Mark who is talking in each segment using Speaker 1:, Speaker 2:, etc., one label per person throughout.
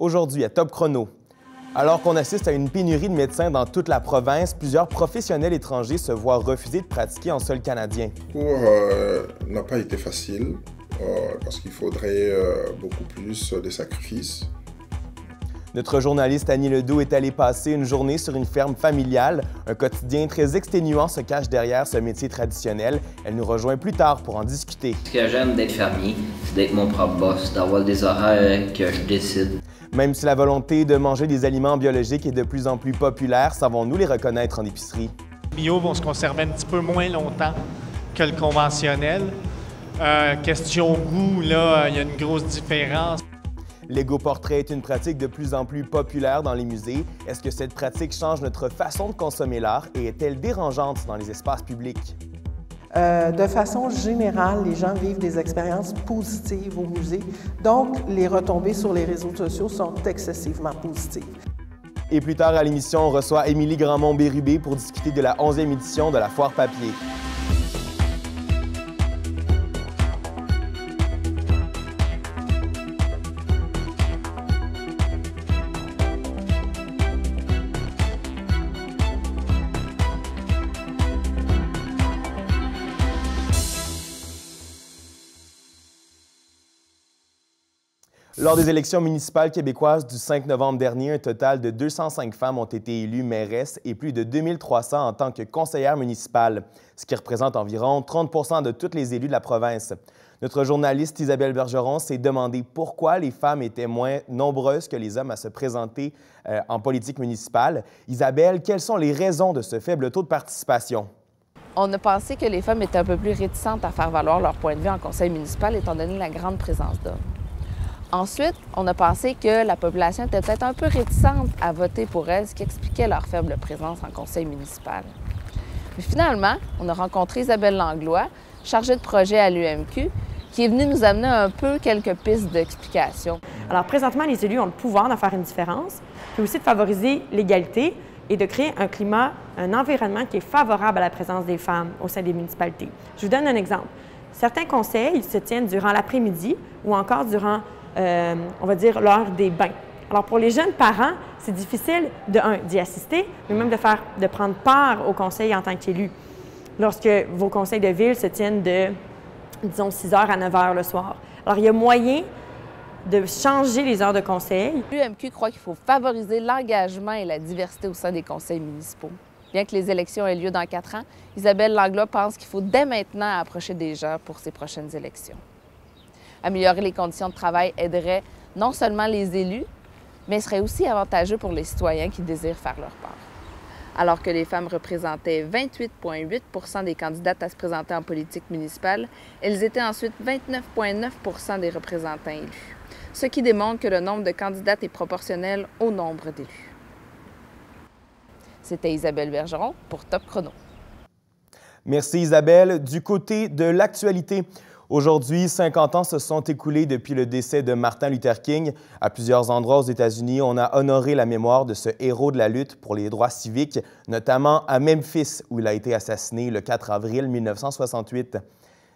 Speaker 1: Aujourd'hui, à Top Chrono, alors qu'on assiste à une pénurie de médecins dans toute la province, plusieurs professionnels étrangers se voient refuser de pratiquer en sol canadien.
Speaker 2: Le cours n'a pas été facile parce qu'il faudrait beaucoup plus de sacrifices.
Speaker 1: Notre journaliste Annie Ledoux est allée passer une journée sur une ferme familiale. Un quotidien très exténuant se cache derrière ce métier traditionnel. Elle nous rejoint plus tard pour en discuter.
Speaker 3: Ce que j'aime d'être fermier, c'est d'être mon propre boss, d'avoir des horaires que je décide.
Speaker 1: Même si la volonté de manger des aliments biologiques est de plus en plus populaire, savons-nous les reconnaître en épicerie?
Speaker 4: Les bio vont se conserver un petit peu moins longtemps que le conventionnel. Question goût, là, il y a une grosse différence.
Speaker 1: L'égo-portrait est une pratique de plus en plus populaire dans les musées. Est-ce que cette pratique change notre façon de consommer l'art et est-elle dérangeante dans les espaces publics?
Speaker 5: De façon générale, les gens vivent des expériences positives au musée, donc les retombées sur les réseaux sociaux sont excessivement positives.
Speaker 1: Et plus tard à l'émission, on reçoit Émilie Grandmont-Bérubé pour discuter de la 11e édition de la Foire Papier. Lors des élections municipales québécoises du 5 novembre dernier, un total de 205 femmes ont été élues mairesses et plus de 2300 en tant que conseillères municipales, ce qui représente environ 30 de toutes les élus de la province. Notre journaliste Isabelle Bergeron s'est demandé pourquoi les femmes étaient moins nombreuses que les hommes à se présenter en politique municipale. Isabelle, quelles sont les raisons de ce faible taux de participation?
Speaker 6: On a pensé que les femmes étaient un peu plus réticentes à faire valoir leur point de vue en conseil municipal étant donné la grande présence d'hommes. Ensuite, on a pensé que la population était peut-être un peu réticente à voter pour elles, ce qui expliquait leur faible présence en conseil municipal. Mais finalement, on a rencontré Isabelle Langlois, chargée de projet à l'UMQ, qui est venue nous amener un peu quelques pistes d'explication.
Speaker 7: Alors présentement, les élus ont le pouvoir d'en faire une différence, puis aussi de favoriser l'égalité et de créer un climat, un environnement qui est favorable à la présence des femmes au sein des municipalités. Je vous donne un exemple. Certains conseils se tiennent durant l'après-midi ou encore durant on va dire, l'heure des bains. Alors, pour les jeunes parents, c'est difficile, d'y assister, mais même de prendre part au conseil en tant qu'élu. Lorsque vos conseils de ville se tiennent de, disons, 6h à 9h le soir. Alors, il y a moyen de changer les heures de conseil.
Speaker 6: L'UMQ croit qu'il faut favoriser l'engagement et la diversité au sein des conseils municipaux. Bien que les élections aient lieu dans 4 ans, Isabelle Langlois pense qu'il faut dès maintenant approcher des gens pour ces prochaines élections. Améliorer les conditions de travail aiderait non seulement les élus, mais serait aussi avantageux pour les citoyens qui désirent faire leur part. Alors que les femmes représentaient 28,8 des candidates à se présenter en politique municipale, elles étaient ensuite 29,9 des représentants élus, ce qui démontre que le nombre de candidates est proportionnel au nombre d'élus. C'était Isabelle Bergeron pour Top Chrono.
Speaker 1: Merci Isabelle. Du côté de l'actualité, aujourd'hui, 50 ans se sont écoulés depuis le décès de Martin Luther King. À plusieurs endroits aux États-Unis, on a honoré la mémoire de ce héros de la lutte pour les droits civiques, notamment à Memphis, où il a été assassiné le 4 avril 1968.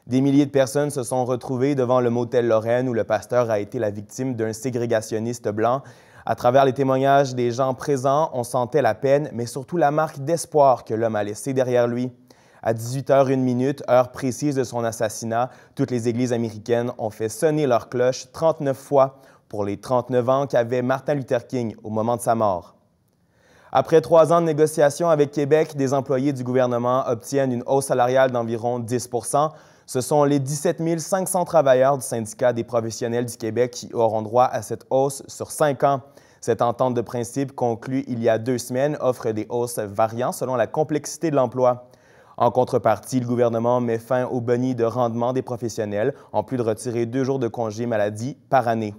Speaker 1: Des milliers de personnes se sont retrouvées devant le motel Lorraine, où le pasteur a été la victime d'un ségrégationniste blanc. À travers les témoignages des gens présents, on sentait la peine, mais surtout la marque d'espoir que l'homme a laissée derrière lui. À 18h01, heure précise de son assassinat, toutes les églises américaines ont fait sonner leur cloche 39 fois pour les 39 ans qu'avait Martin Luther King au moment de sa mort. Après 3 ans de négociations avec Québec, des employés du gouvernement obtiennent une hausse salariale d'environ 10 %. Ce sont les 17 500 travailleurs du syndicat des professionnels du Québec qui auront droit à cette hausse sur 5 ans. Cette entente de principe conclue il y a 2 semaines offre des hausses variant selon la complexité de l'emploi. En contrepartie, le gouvernement met fin au boni de rendement des professionnels, en plus de retirer 2 jours de congé maladie par année.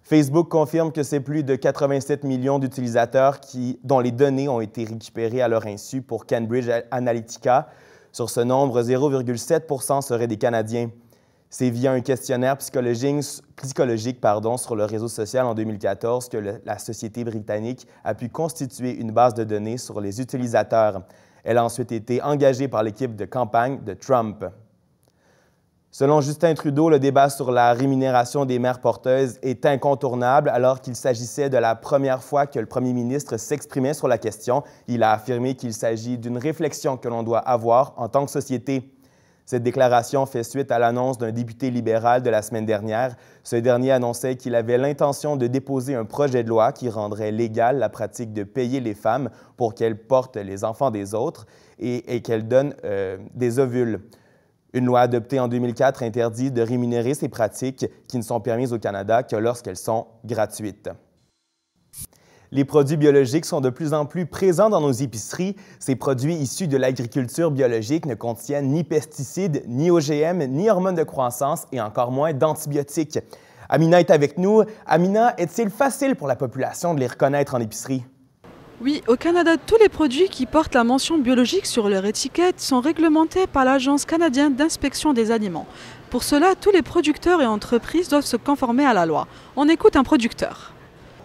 Speaker 1: Facebook confirme que c'est plus de 87 millions d'utilisateurs dont les données ont été récupérées à leur insu pour Cambridge Analytica. Sur ce nombre, 0,7 % seraient des Canadiens. C'est via un questionnaire psychologique sur le réseau social en 2014 que la société britannique a pu constituer une base de données sur les utilisateurs. Elle a ensuite été engagée par l'équipe de campagne de Trump. Selon Justin Trudeau, le débat sur la rémunération des mères porteuses est incontournable alors qu'il s'agissait de la première fois que le premier ministre s'exprimait sur la question. Il a affirmé qu'il s'agit d'une réflexion que l'on doit avoir en tant que société. Cette déclaration fait suite à l'annonce d'un député libéral de la semaine dernière. Ce dernier annonçait qu'il avait l'intention de déposer un projet de loi qui rendrait légale la pratique de payer les femmes pour qu'elles portent les enfants des autres et qu'elles donnent des ovules. Une loi adoptée en 2004 interdit de rémunérer ces pratiques qui ne sont permises au Canada que lorsqu'elles sont gratuites. Les produits biologiques sont de plus en plus présents dans nos épiceries. Ces produits issus de l'agriculture biologique ne contiennent ni pesticides, ni OGM, ni hormones de croissance et encore moins d'antibiotiques. Amina est avec nous. Amina, est-il facile pour la population de les reconnaître en épicerie?
Speaker 8: Oui, au Canada, tous les produits qui portent la mention biologique sur leur étiquette sont réglementés par l'Agence canadienne d'inspection des aliments. Pour cela, tous les producteurs et entreprises doivent se conformer à la loi. On écoute un producteur.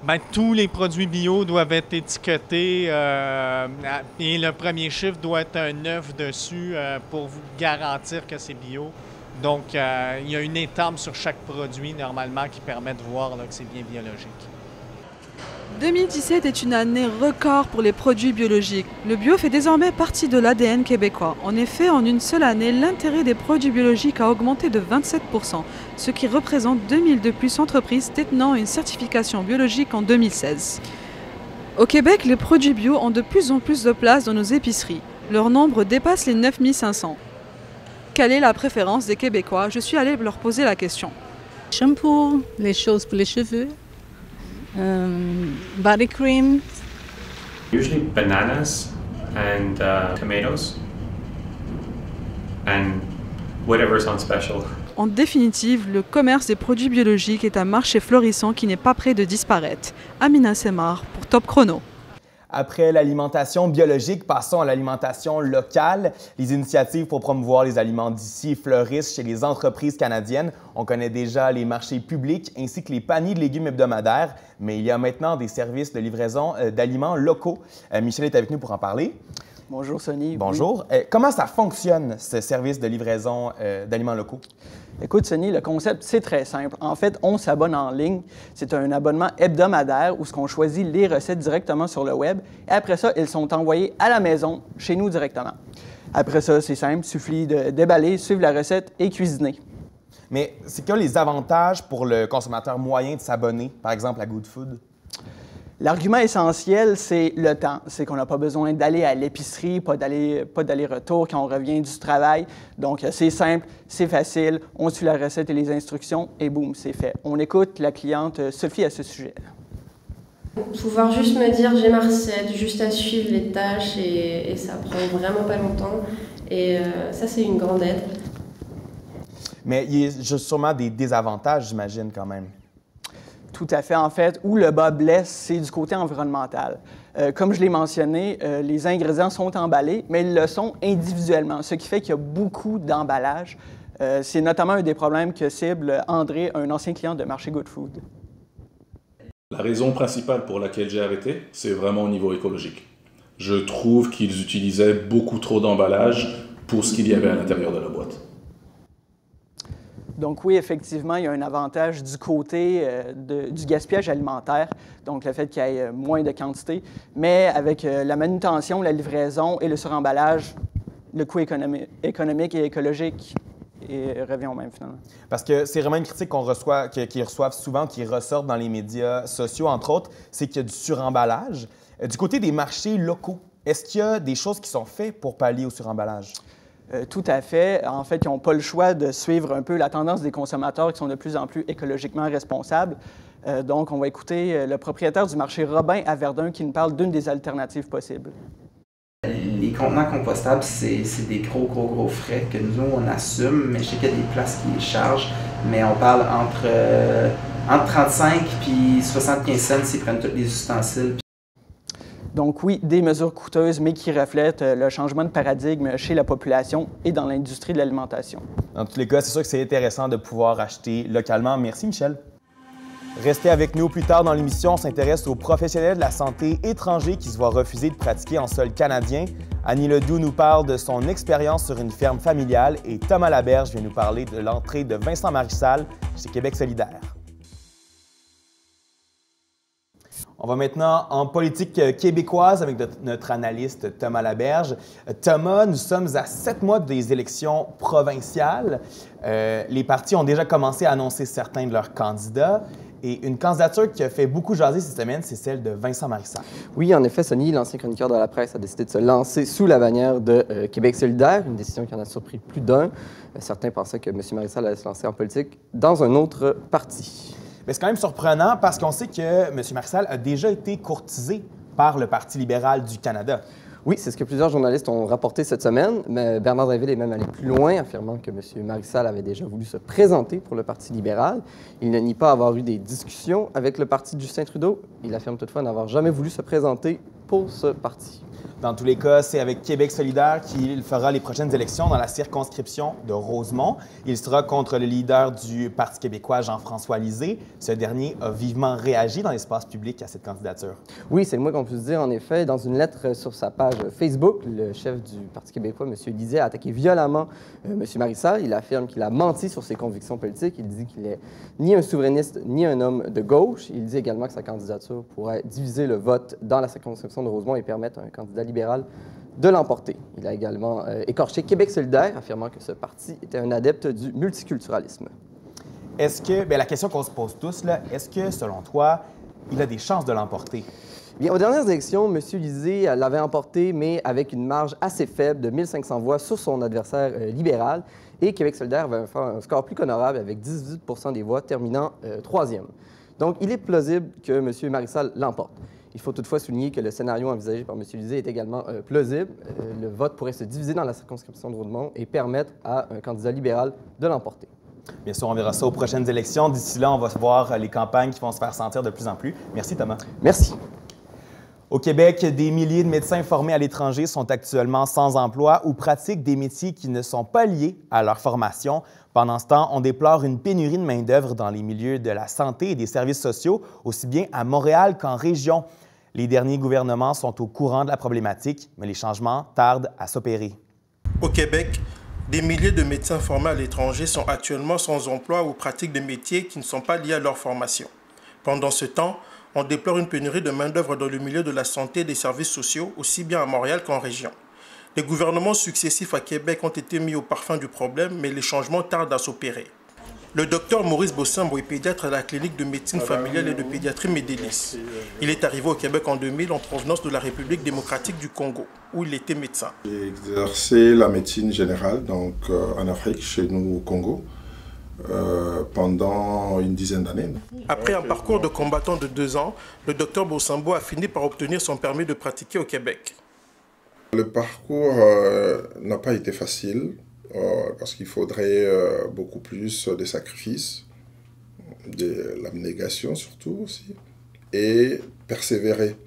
Speaker 4: Bien, tous les produits bio doivent être étiquetés et le premier chiffre doit être un œuf dessus pour vous garantir que c'est bio. Donc, il y a une étape sur chaque produit normalement qui permet de voir là, que c'est bien biologique.
Speaker 8: 2017 est une année record pour les produits biologiques. Le bio fait désormais partie de l'ADN québécois. En effet, en une seule année, l'intérêt des produits biologiques a augmenté de 27 %, ce qui représente 2000 de plus d'entreprises détenant une certification biologique en 2016. Au Québec, les produits bio ont de plus en plus de place dans nos épiceries. Leur nombre dépasse les 9500. Quelle est la préférence des Québécois? Je suis allée leur poser la question.
Speaker 9: Shampoo, les choses pour les cheveux. Body cream.
Speaker 10: Usually bananas and tomatoes and whatever's on special.
Speaker 8: En définitive, le commerce des produits biologiques est un marché florissant qui n'est pas près de disparaître. Amina Semar pour Top Chrono.
Speaker 1: Après l'alimentation biologique, passons à l'alimentation locale. Les initiatives pour promouvoir les aliments d'ici fleurissent chez les entreprises canadiennes. On connaît déjà les marchés publics ainsi que les paniers de légumes hebdomadaires, mais il y a maintenant des services de livraison d'aliments locaux. Michel est avec nous pour en parler.
Speaker 11: Bonjour, Sonny.
Speaker 1: Bonjour. Oui. Comment ça fonctionne, ce service de livraison d'aliments locaux?
Speaker 11: Écoute, Sonny, le concept, c'est très simple. En fait, on s'abonne en ligne. C'est un abonnement hebdomadaire où on choisit les recettes directement sur le web. Et après ça, elles sont envoyées à la maison, chez nous directement. Après ça, c'est simple. Il suffit de déballer, suivre la recette et cuisiner.
Speaker 1: Mais c'est quoi les avantages pour le consommateur moyen de s'abonner, par exemple à Good Food?
Speaker 11: L'argument essentiel, c'est le temps. C'est qu'on n'a pas besoin d'aller à l'épicerie, pas d'aller-retour quand on revient du travail. Donc, c'est simple, c'est facile, on suit la recette et les instructions et boum, c'est fait. On écoute la cliente Sophie à ce sujet.
Speaker 12: Pouvoir juste me dire j'ai ma recette, juste à suivre les tâches et ça prend vraiment pas longtemps. Et ça, c'est une grande aide.
Speaker 1: Mais il y a sûrement des désavantages, j'imagine, quand même.
Speaker 11: Tout à fait. En fait, où le bas blesse, c'est du côté environnemental. Comme je l'ai mentionné, les ingrédients sont emballés, mais ils le sont individuellement, ce qui fait qu'il y a beaucoup d'emballage. C'est notamment un des problèmes que cible André, un ancien client de Marché Good Food.
Speaker 13: La raison principale pour laquelle j'ai arrêté, c'est vraiment au niveau écologique. Je trouve qu'ils utilisaient beaucoup trop d'emballage pour ce qu'il y avait à l'intérieur de la boîte.
Speaker 11: Donc oui, effectivement, il y a un avantage du côté du gaspillage alimentaire, donc le fait qu'il y ait moins de quantité, mais avec la manutention, la livraison et le suremballage, le coût économique et écologique revient au même finalement.
Speaker 1: Parce que c'est vraiment une critique qu'on reçoit, qu'ils reçoivent souvent, qui ressortent dans les médias sociaux, entre autres, c'est qu'il y a du suremballage. Du côté des marchés locaux, est-ce qu'il y a des choses qui sont faites pour pallier au suremballage?
Speaker 11: Tout à fait. En fait, ils n'ont pas le choix de suivre un peu la tendance des consommateurs qui sont de plus en plus écologiquement responsables. Donc, on va écouter le propriétaire du marché Robin à Verdun qui nous parle d'une des alternatives possibles.
Speaker 14: Les contenants compostables, c'est des gros frais que nous, on assume, mais je sais qu'il y a des places qui les chargent, mais on parle entre 35 et 75 cents s'ils prennent tous les ustensiles.
Speaker 11: Donc oui, des mesures coûteuses, mais qui reflètent le changement de paradigme chez la population et dans l'industrie de l'alimentation.
Speaker 1: Dans tous les cas, c'est sûr que c'est intéressant de pouvoir acheter localement. Merci, Michel. Restez avec nous plus tard dans l'émission. On s'intéresse aux professionnels de la santé étrangers qui se voient refuser de pratiquer en sol canadien. Annie Ledoux nous parle de son expérience sur une ferme familiale et Thomas Laberge vient nous parler de l'entrée de Vincent Marissal chez Québec solidaire. On va maintenant en politique québécoise avec notre analyste Thomas Laberge. Thomas, nous sommes à 7 mois des élections provinciales. Les partis ont déjà commencé à annoncer certains de leurs candidats. Et une candidature qui a fait beaucoup jaser cette semaine, c'est celle de Vincent Marissal.
Speaker 15: Oui, en effet, Sonny, l'ancien chroniqueur de la presse, a décidé de se lancer sous la bannière de Québec solidaire, une décision qui en a surpris plus d'un. Certains pensaient que M. Marissal allait se lancer en politique dans un autre parti.
Speaker 1: Mais c'est quand même surprenant parce qu'on sait que M. Marissal a déjà été courtisé par le Parti libéral du Canada.
Speaker 15: Oui, c'est ce que plusieurs journalistes ont rapporté cette semaine, mais Bernard Drinville est même allé plus loin, affirmant que M. Marissal avait déjà voulu se présenter pour le Parti libéral. Il ne nie pas avoir eu des discussions avec le parti de Justin Trudeau. Il affirme toutefois n'avoir jamais voulu se présenter pour ce parti.
Speaker 1: Dans tous les cas, c'est avec Québec solidaire qu'il fera les prochaines élections dans la circonscription de Rosemont. Il sera contre le leader du Parti québécois, Jean-François Lisée. Ce dernier a vivement réagi dans l'espace public à cette candidature.
Speaker 15: Oui, c'est le moins qu'on puisse dire, en effet. Dans une lettre sur sa page Facebook, le chef du Parti québécois, M. Lisée, a attaqué violemment M. Marissal. Il affirme qu'il a menti sur ses convictions politiques. Il dit qu'il n'est ni un souverainiste ni un homme de gauche. Il dit également que sa candidature pourrait diviser le vote dans la circonscription de Rosemont et permettre à un candidat libéral de l'emporter. Il a également écorché Québec solidaire, affirmant que ce parti était un adepte du multiculturalisme.
Speaker 1: Est-ce que, bien, la question qu'on se pose tous, là, est-ce que, selon toi, il a des chances de l'emporter?
Speaker 15: Bien, aux dernières élections, M. Lisée l'avait emporté, mais avec une marge assez faible de 1500 voix sur son adversaire libéral. Et Québec solidaire va faire un score plus qu'honorable avec 18 % des voix, terminant troisième. Donc, il est plausible que M. Marissal l'emporte. Il faut toutefois souligner que le scénario envisagé par M. Lisée est également plausible. Le vote pourrait se diviser dans la circonscription de Rosemont et permettre à un candidat libéral de l'emporter.
Speaker 1: Bien sûr, on verra ça aux prochaines élections. D'ici là, on va voir les campagnes qui vont se faire sentir de plus en plus. Merci, Thomas.
Speaker 15: Merci.
Speaker 1: Au Québec, des milliers de médecins formés à l'étranger sont actuellement sans emploi ou pratiquent des métiers qui ne sont pas liés à leur formation. Pendant ce temps, on déplore une pénurie de main-d'œuvre dans les milieux de la santé et des services sociaux, aussi bien à Montréal qu'en région. Les derniers gouvernements sont au courant de la problématique, mais les changements tardent à s'opérer.
Speaker 16: Au Québec, des milliers de médecins formés à l'étranger sont actuellement sans emploi ou pratiquent des métiers qui ne sont pas liés à leur formation. Pendant ce temps, on déplore une pénurie de main-d'œuvre dans le milieu de la santé et des services sociaux, aussi bien à Montréal qu'en région. Les gouvernements successifs à Québec ont été mis au parfum du problème, mais les changements tardent à s'opérer. Le docteur Maurice Bossambo est pédiatre à la clinique de médecine familiale et de pédiatrie Médélis. Il est arrivé au Québec en 2000 en provenance de la République démocratique du Congo, où il était médecin.
Speaker 2: J'ai exercé la médecine générale donc, en Afrique, chez nous au Congo, pendant une dizaine d'années.
Speaker 16: Après un parcours de combattant de 2 ans, le docteur Bossambo a fini par obtenir son permis de pratiquer au Québec.
Speaker 2: Le parcours n'a pas été facile. Parce qu'il faudrait beaucoup plus de sacrifices, de l'abnégation surtout aussi, et persévérer.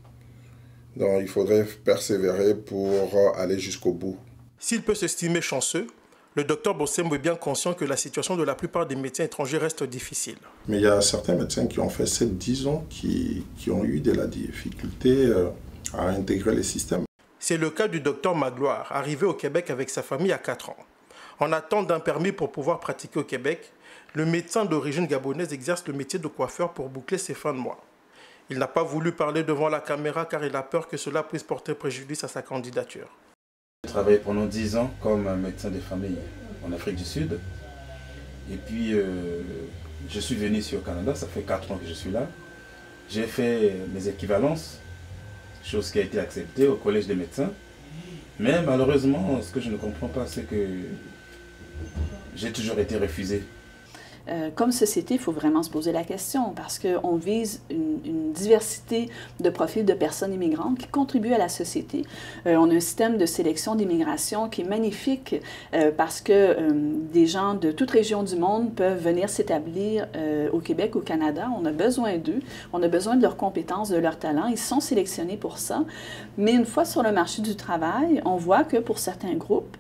Speaker 2: Donc il faudrait persévérer pour aller jusqu'au bout.
Speaker 16: S'il peut s'estimer chanceux, le docteur Bossembo est bien conscient que la situation de la plupart des médecins étrangers reste difficile.
Speaker 2: Mais il y a certains médecins qui ont fait 7-10 ans qui ont eu de la difficulté à intégrer les systèmes.
Speaker 16: C'est le cas du docteur Magloire, arrivé au Québec avec sa famille à 4 ans. En attente d'un permis pour pouvoir pratiquer au Québec, le médecin d'origine gabonaise exerce le métier de coiffeur pour boucler ses fins de mois. Il n'a pas voulu parler devant la caméra car il a peur que cela puisse porter préjudice à sa candidature.
Speaker 17: J'ai travaillé pendant 10 ans comme médecin de famille en Afrique du Sud. Et puis, je suis venu ici au Canada, ça fait 4 ans que je suis là. J'ai fait mes équivalences, chose qui a été acceptée au Collège des médecins. Mais malheureusement, ce que je ne comprends pas, c'est que j'ai toujours été refusé.
Speaker 18: Comme société, il faut vraiment se poser la question parce qu'on vise une diversité de profils de personnes immigrantes qui contribuent à la société. On a un système de sélection d'immigration qui est magnifique parce que des gens de toute région du monde peuvent venir s'établir au Québec, au Canada. On a besoin d'eux, on a besoin de leurs compétences, de leurs talents. Ils sont sélectionnés pour ça. Mais une fois sur le marché du travail, on voit que pour certains groupes,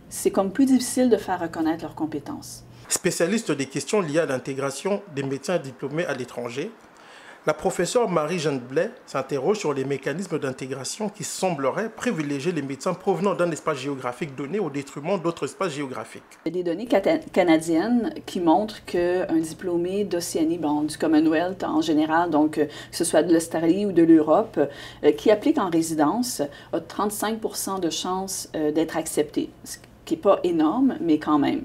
Speaker 18: c'est comme plus difficile de faire reconnaître leurs compétences.
Speaker 16: Spécialiste des questions liées à l'intégration des médecins diplômés à l'étranger, la professeure Marie-Jeanne Blais s'interroge sur les mécanismes d'intégration qui sembleraient privilégier les médecins provenant d'un espace géographique donné au détriment d'autres espaces géographiques.
Speaker 18: Il y a des données canadiennes qui montrent qu'un diplômé d'Océanie, du Commonwealth en général, donc que ce soit de l'Australie ou de l'Europe, qui applique en résidence, a 35% de chances d'être accepté, qui n'est pas énorme, mais quand même.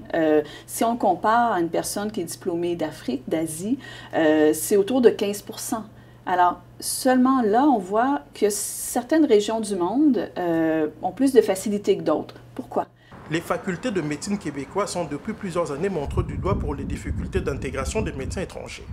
Speaker 18: Si on compare à une personne qui est diplômée d'Afrique, d'Asie, c'est autour de 15%. Alors, seulement là, on voit que certaines régions du monde ont plus de facilité que d'autres. Pourquoi?
Speaker 16: Les facultés de médecine québécoises sont depuis plusieurs années montrées du doigt pour les difficultés d'intégration des médecins étrangers.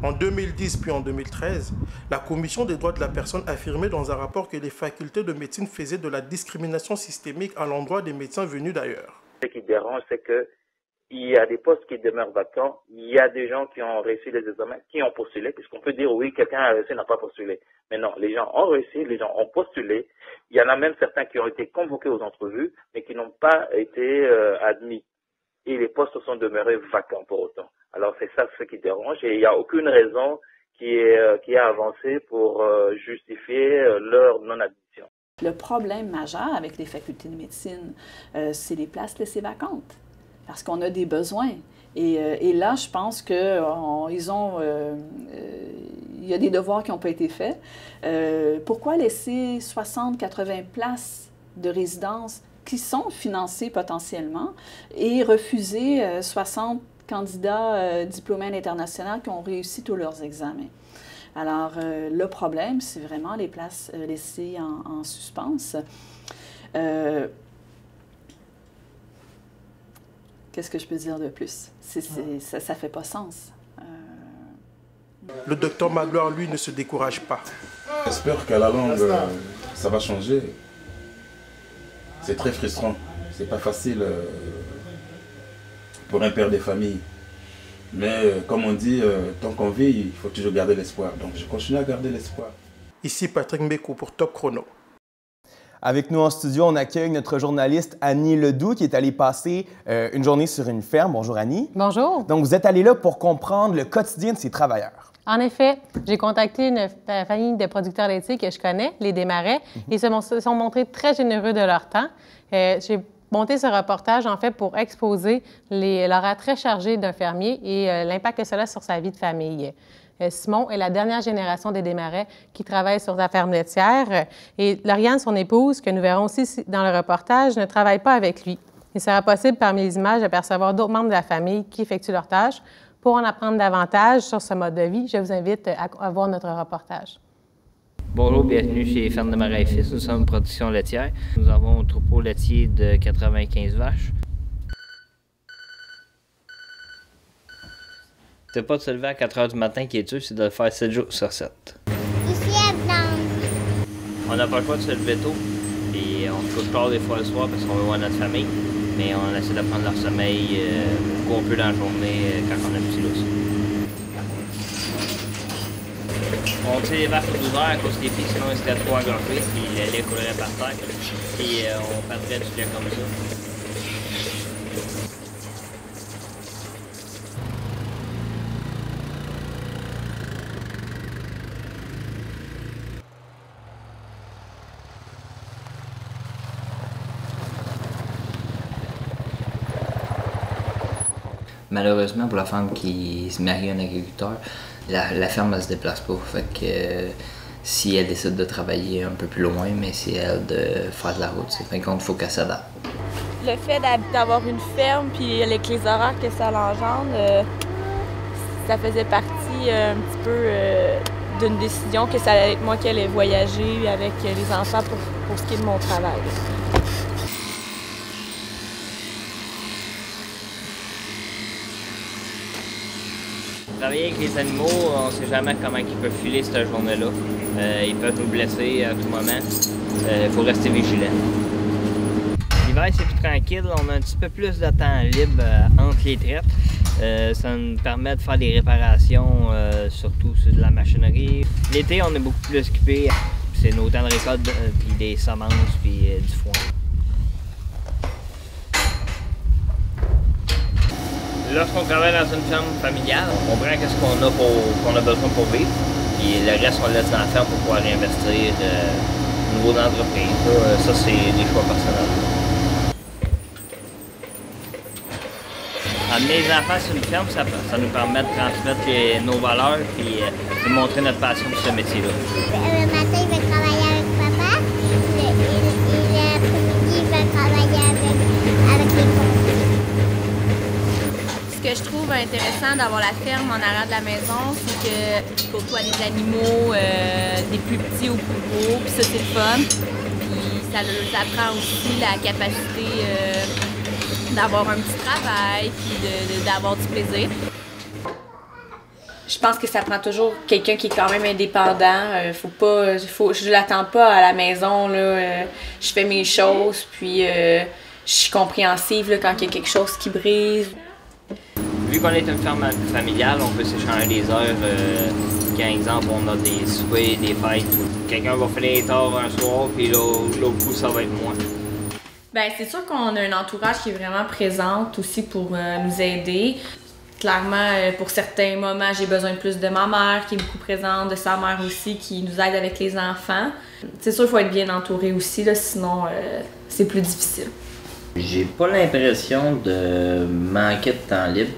Speaker 16: En 2010 puis en 2013, la Commission des droits de la personne affirmait dans un rapport que les facultés de médecine faisaient de la discrimination systémique à l'endroit des médecins venus d'ailleurs.
Speaker 19: Ce qui dérange, c'est qu'il y a des postes qui demeurent vacants, il y a des gens qui ont réussi les examens, qui ont postulé, puisqu'on peut dire oui, quelqu'un a réussi, n'a pas postulé. Mais non, les gens ont réussi, les gens ont postulé. Il y en a même certains qui ont été convoqués aux entrevues, mais qui n'ont pas été admis. Et les postes sont demeurés vacants pour autant. Alors c'est ça ce qui dérange et il n'y a aucune raison qui est avancée pour justifier leur non-admission.
Speaker 18: Le problème majeur avec les facultés de médecine, c'est les places laissées vacantes, parce qu'on a des besoins. Et là, je pense qu'il y a des devoirs qui n'ont pas été faits. Pourquoi laisser 60-80 places de résidence qui sont financées potentiellement et refuser 60 candidats diplômés à l'international qui ont réussi tous leurs examens? Alors, le problème, c'est vraiment les places laissées en suspens. Qu'est-ce que je peux dire de plus? Ça ne fait pas sens.
Speaker 16: Le docteur Magloire, lui, ne se décourage pas.
Speaker 17: J'espère qu'à la longue, ça va changer. C'est très frustrant. C'est pas facile pour un père de famille. Mais comme on dit, tant qu'on vit, il faut toujours garder l'espoir. Donc je continue à garder l'espoir.
Speaker 16: Ici Patrick Mbeko pour Top Chrono.
Speaker 1: Avec nous en studio, on accueille notre journaliste Annie Ledoux qui est allée passer une journée sur une ferme. Bonjour Annie.
Speaker 20: Bonjour.
Speaker 1: Donc vous êtes allée là pour comprendre le quotidien de ces travailleurs.
Speaker 20: En effet, j'ai contacté une famille de producteurs laitiers que je connais, les Desmarais. Ils se sont montrés très généreux de leur temps. J'ai monté ce reportage, en fait, pour exposer l'horaire très chargé d'un fermier et l'impact que cela a sur sa vie de famille. Simon est la dernière génération des Desmarais qui travaille sur la ferme laitière. Et Lauriane, son épouse, que nous verrons aussi dans le reportage, ne travaille pas avec lui. Il sera possible, parmi les images, d'apercevoir d'autres membres de la famille qui effectuent leurs tâches. Pour en apprendre davantage sur ce mode de vie, je vous invite à voir notre reportage.
Speaker 3: Bonjour, bienvenue chez Ferme Desmarais et Fils. Nous sommes en production laitière. Nous avons un troupeau laitier de 95 vaches. C'est pas de se lever à 4 h du matin qui est dur, c'est de le faire 7 jours sur 7. On n'a pas le choix de se lever tôt, et on se couche tard des fois le soir parce qu'on veut voir notre famille, mais on essaie de prendre leur sommeil un peu dans la journée quand on a un petit lousse. On tire les vaches à 12 heures à cause des filles, sinon ils seraient trop engorgés, puis le lait coulerait par terre, puis on perdrait du lait comme ça. Malheureusement, pour la femme qui se marie à un agriculteur, la ferme ne se déplace pas. Fait que si elle décide de travailler un peu plus loin, mais c'est elle de faire de la route. Fait qu'il faut qu'elle s'adapte.
Speaker 21: Le fait d'avoir une ferme, puis avec les horaires que ça l'engendre, ça faisait partie un petit peu d'une décision que ça allait être moi qui allais voyager avec les enfants pour ce qui est de mon travail.
Speaker 3: Travailler avec les animaux, on ne sait jamais comment ils peuvent filer cette journée-là. Ils peuvent nous blesser à tout moment. Il faut rester vigilant. L'hiver, c'est plus tranquille. On a un petit peu plus de temps libre entre les traites. Ça nous permet de faire des réparations, surtout sur de la machinerie. L'été, on est beaucoup plus occupé. C'est nos temps de récolte, puis des semences, puis du foin. Lorsqu'on travaille dans une ferme familiale, on prend ce qu'on a besoin pour vivre, et le reste, on le laisse dans la ferme pour pouvoir réinvestir au niveau de l'entreprise. Ça, c'est des choix personnels. Amener les enfants sur une ferme, ça nous permet de transmettre nos valeurs et de montrer notre passion pour ce métier-là.
Speaker 5: Le matin, il va travailler avec papa, et l'après-midi, il va travailler avec les conseils.
Speaker 21: Ce que je trouve intéressant d'avoir la ferme en arrière de la maison, c'est que tu côtoies des animaux, des plus petits aux plus gros, puis ça c'est le fun. Puis ça leur apprend aussi la capacité d'avoir un petit travail, puis d'avoir du plaisir.
Speaker 22: Je pense que ça prend toujours quelqu'un qui est quand même indépendant. Je l'attends pas à la maison, là. Je fais mes choses, puis je suis compréhensive là, quand il y a quelque chose qui brise.
Speaker 3: Vu qu'on est une ferme familiale, on peut s'échanger des heures. Par exemple, on a des soupers, des fêtes. Quelqu'un va finir tard un soir, puis l'autre coup, ça va être moi.
Speaker 22: Bien, c'est sûr qu'on a un entourage qui est vraiment présent aussi pour nous aider. Clairement, pour certains moments, j'ai besoin de plus de ma mère, qui est beaucoup présente, de sa mère aussi, qui nous aide avec les enfants. C'est sûr qu'il faut être bien entouré aussi, là, sinon c'est plus difficile.
Speaker 3: J'ai pas l'impression de manquer de temps libre.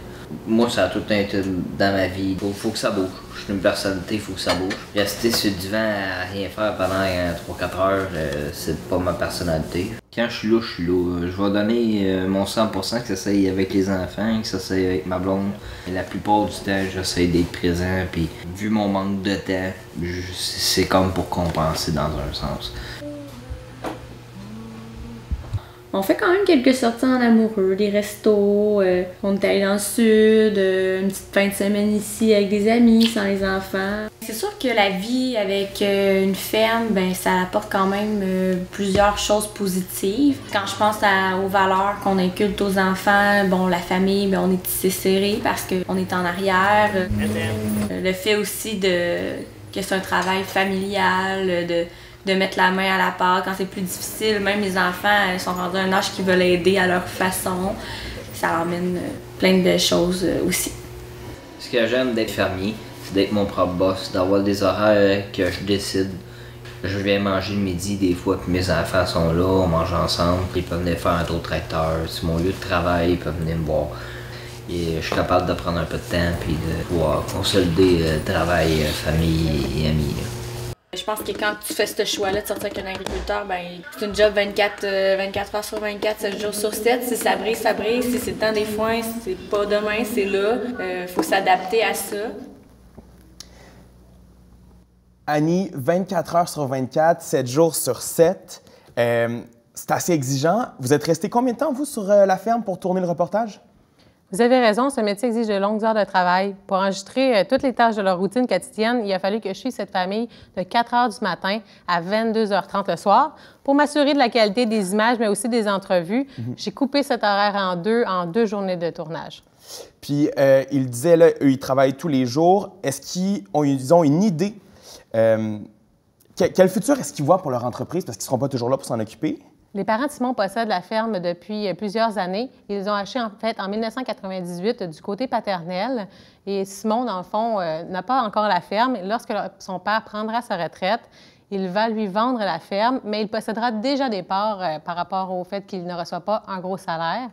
Speaker 3: Moi, ça a tout été dans ma vie. Faut que ça bouge. Je suis une personnalité, il faut que ça bouge. Rester sur le divan à rien faire pendant 3-4 heures, c'est pas ma personnalité. Quand je suis là, je suis là. Je vais donner mon 100%, que ça soit avec les enfants, que ça soit avec ma blonde. Et la plupart du temps, j'essaie d'être présent. Puis, vu mon manque de temps, c'est comme pour compenser dans un sens.
Speaker 22: On fait quand même quelques sorties en amoureux, des restos, on est allé dans le sud, une petite fin de semaine ici avec des amis, sans les enfants. C'est sûr que la vie avec une ferme, ben ça apporte quand même plusieurs choses positives. Quand je pense aux valeurs qu'on inculte aux enfants, bon, la famille, ben, on est tissé serré parce qu'on est en arrière. Le fait aussi que c'est un travail familial, de mettre la main à la pâte quand c'est plus difficile. Même les enfants sont rendus à un âge qui veulent aider à leur façon. Ça emmène plein de choses aussi.
Speaker 3: Ce que j'aime d'être fermier, c'est d'être mon propre boss, d'avoir des horaires que je décide. Je viens manger le midi des fois, puis mes enfants sont là, on mange ensemble. Ils peuvent venir faire un tour tracteur. C'est mon lieu de travail, ils peuvent venir me voir. Et je suis capable de prendre un peu de temps puis de pouvoir consolider travail, famille et amis.
Speaker 22: Je pense que quand tu fais ce choix-là de sortir avec un agriculteur, ben c'est une job 24 heures sur 24, 7 jours sur 7. Si ça brise, ça brise. Si c'est le temps des foins, c'est pas demain, c'est là. Faut s'adapter à ça.
Speaker 1: Annie, 24 heures sur 24, 7 jours sur 7. C'est assez exigeant. Vous êtes resté combien de temps, vous, sur la ferme pour tourner le reportage?
Speaker 20: Vous avez raison, ce métier exige de longues heures de travail. Pour enregistrer toutes les tâches de leur routine quotidienne, il a fallu que je suive cette famille de 4 heures du matin à 22h30 le soir. Pour m'assurer de la qualité des images, mais aussi des entrevues, j'ai coupé cet horaire en deux journées de tournage.
Speaker 1: Puis, il disait, là, eux, ils travaillent tous les jours. Est-ce qu'ils ont une idée? Quel futur est-ce qu'ils voient pour leur entreprise? Parce qu'ils ne seront pas toujours là pour s'en occuper.
Speaker 20: Les parents de Simon possèdent la ferme depuis plusieurs années. Ils ont acheté en fait en 1998 du côté paternel. Et Simon, dans le fond, n'a pas encore la ferme. Lorsque son père prendra sa retraite, il va lui vendre la ferme, mais il possédera déjà des parts par rapport au fait qu'il ne reçoit pas un gros salaire.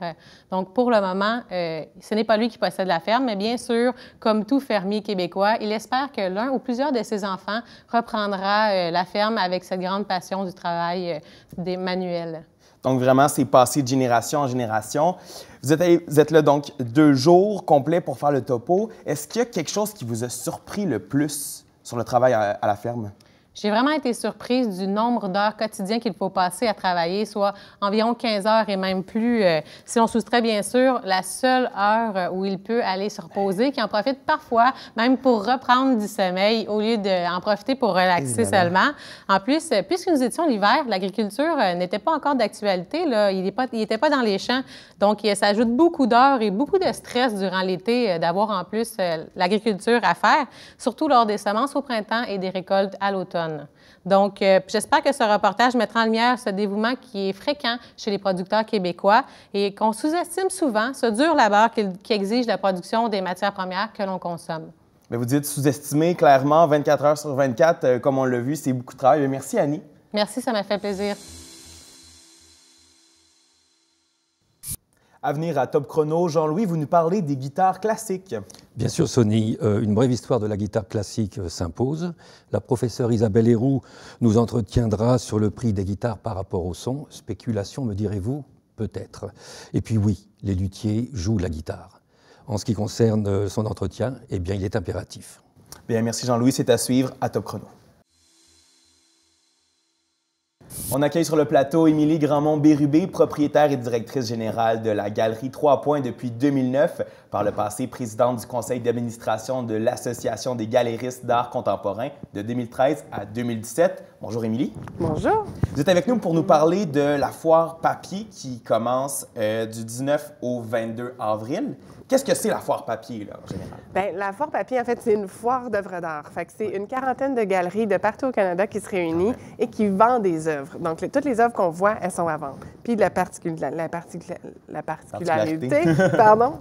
Speaker 20: Donc, pour le moment, ce n'est pas lui qui possède la ferme, mais bien sûr, comme tout fermier québécois, il espère que l'un ou plusieurs de ses enfants reprendra la ferme avec cette grande passion du travail des manuels.
Speaker 1: Donc, vraiment, c'est passé de génération en génération. Vous êtes là, donc, 2 jours complets pour faire le topo. Est-ce qu'il y a quelque chose qui vous a surpris le plus sur le travail à la ferme?
Speaker 20: J'ai vraiment été surprise du nombre d'heures quotidiennes qu'il faut passer à travailler, soit environ 15 heures et même plus. Si on soustrait, bien sûr, la seule heure où il peut aller se reposer, qui en profite parfois même pour reprendre du sommeil au lieu d'en profiter pour relaxer seulement. En plus, puisque nous étions l'hiver, l'agriculture n'était pas encore d'actualité. Il n'était pas dans les champs. Donc, ça ajoute beaucoup d'heures et beaucoup de stress durant l'été d'avoir en plus l'agriculture à faire, surtout lors des semences au printemps et des récoltes à l'automne. personnes. Donc, j'espère que ce reportage mettra en lumière ce dévouement qui est fréquent chez les producteurs québécois et qu'on sous-estime souvent ce dur labeur qui exige la production des matières premières que l'on consomme.
Speaker 1: Mais vous dites sous-estimer clairement 24 heures sur 24, comme on l'a vu, c'est beaucoup de travail. Merci, Annie.
Speaker 20: Merci, ça m'a fait plaisir.
Speaker 1: À venir à Top Chrono, Jean-Louis, vous nous parlez des guitares classiques.
Speaker 6: Bien sûr, Sonny, une brève histoire de la guitare classique s'impose. La professeure Isabelle Héroux nous entretiendra sur le prix des guitares par rapport au son. Spéculation, me direz-vous? Peut-être. Et puis oui, les luthiers jouent la guitare. En ce qui concerne son entretien, eh bien, il est impératif.
Speaker 1: Bien, merci Jean-Louis, c'est à suivre à Top Chrono. On accueille sur le plateau Émilie Grandmont-Bérubé, propriétaire et directrice générale de la Galerie 3 Points depuis 2009, par le passé présidente du conseil d'administration de l'Association des galéristes d'art contemporain de 2013 à 2017. Bonjour Émilie.
Speaker 7: Bonjour.
Speaker 1: Vous êtes avec nous pour nous parler de la foire papier qui commence du 19 au 22 avril. Qu'est-ce que c'est la foire papier, là, en général?
Speaker 7: Bien, la foire papier, en fait, c'est une foire d'œuvres d'art. Fait que c'est une quarantaine de galeries de partout au Canada qui se réunissent et qui vendent des œuvres. Donc, toutes les œuvres qu'on voit, elles sont à vendre. Puis la particularité pardon,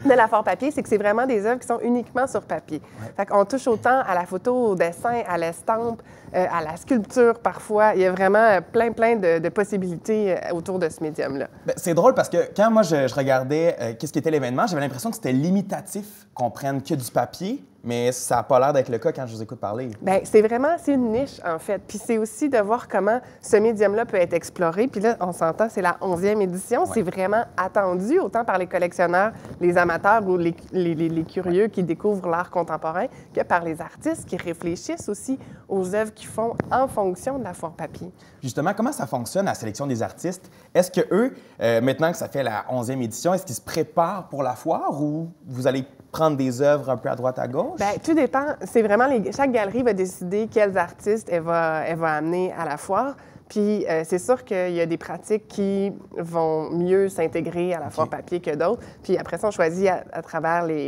Speaker 7: de la foire papier, c'est que c'est vraiment des œuvres qui sont uniquement sur papier. Ouais. Fait qu'on touche autant à la photo, au dessin, à l'estampe, à la sculpture parfois. Il y a vraiment plein de possibilités autour de ce médium-là.
Speaker 1: C'est drôle parce que quand moi je regardais qu'est-ce qu'était l'événement, j'avais l'impression que c'était limitatif qu'on prenne que du papier, mais ça n'a pas l'air d'être le cas quand je vous écoute parler. Bien,
Speaker 7: c'est une niche, en fait. Puis c'est aussi de voir comment ce médium-là peut être exploré. Puis là, on s'entend, c'est la 11e édition. Ouais. C'est vraiment attendu, autant par les collectionneurs, les amateurs ou les curieux qui découvrent l'art contemporain, que par les artistes qui réfléchissent aussi aux œuvres qu'ils font en fonction de la foire papier.
Speaker 1: Justement, comment ça fonctionne, la sélection des artistes? Est-ce qu'eux, maintenant que ça fait la 11e édition, est-ce qu'ils se préparent pour la foire ou vous allez prendre des œuvres un peu à droite, à gauche?
Speaker 7: Bien, tout dépend. C'est vraiment chaque galerie va décider quels artistes elle va amener à la foire. Puis c'est sûr qu'il y a des pratiques qui vont mieux s'intégrer à la foire papier que d'autres. Puis après ça, on choisit